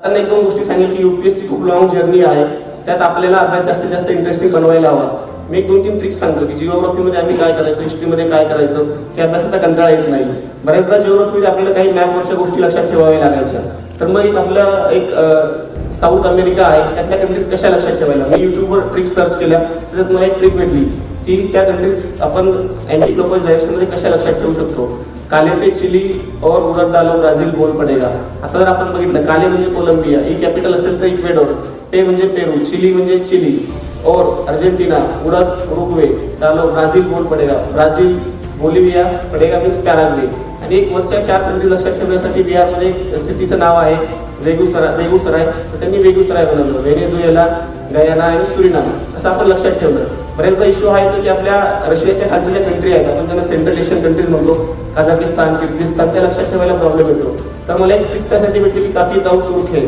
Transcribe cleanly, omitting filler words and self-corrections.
त्यांना एक दोन गोष्टी सांगेल की यूपीएससी खूप लॉंग जर्नी आहे, त्यात आपल्याला अभ्यास जास्तीत जास्त इंटरेस्टिंग बनवायला हवा. मी एक दोन तीन ट्रिक्स सांगतो की जिओग्राफीमध्ये आम्ही काय करायचं, हिस्ट्रीमध्ये काय करायचं, की अभ्यासाचा कंटाळा येत नाही. बऱ्याचदा जिओग्राफीमध्ये आपल्याला काही मॅपवरच्या गोष्टी लक्षात ठेवाव्या लागायच्या, तर मग एक साऊथ अमेरिका आहे, त्यातल्या कंट्रीज कशा लक्षात ठेवायला. मी यूट्यूबवर ट्रिक्स सर्च केल्या, त्याच्यात मला एक ट्रिक भेटली की त्या कंट्रीज आपण अँटी क्लॉकवाइज डायरेक्शनमध्ये कशा लक्षात ठेवू शकतो. काले पे चिली और उड़द डालो ब्राझील बोल पडेगा. आता जर आपण बघितलं, काले म्हणजे कोलंबिया, ई कॅपिटल असेल तर इक्वेडोर, पे म्हणजे पेरू, चिली म्हणजे चिली, और अर्जेंटिना, उड़द उरुग्वे, डालो ब्राझील बोल पडेगा, ब्राझील बोलिव्हिया, पडेगा मीन्स पॅराग्वे. आणि एक वरच्या 4 कंट्री लक्षात ठेवण्यासाठी बिहारमध्ये एक सिटीचं नाव आहे बेगुसराय, तर त्यांनी बेगुसराय बनवलं. व्हेनेझुएला, गयाना आणि सुरिनाम असं आपण लक्षात ठेवलं. बऱ्याचदा इश्यू हा येतो की आपल्या रशियाच्या खालच्या ज्या कंट्री आहेत, आपण त्यांना सेंट्रल एशियन कंट्रीज म्हणतो, कझाकिस्तान, किर्गिझिस्तान, त्या लक्षात ठेवायला प्रॉब्लेम येतो. तर मला एक ट्रिक्स त्यासाठी भेटली की काफी दाऊ तुर्क है.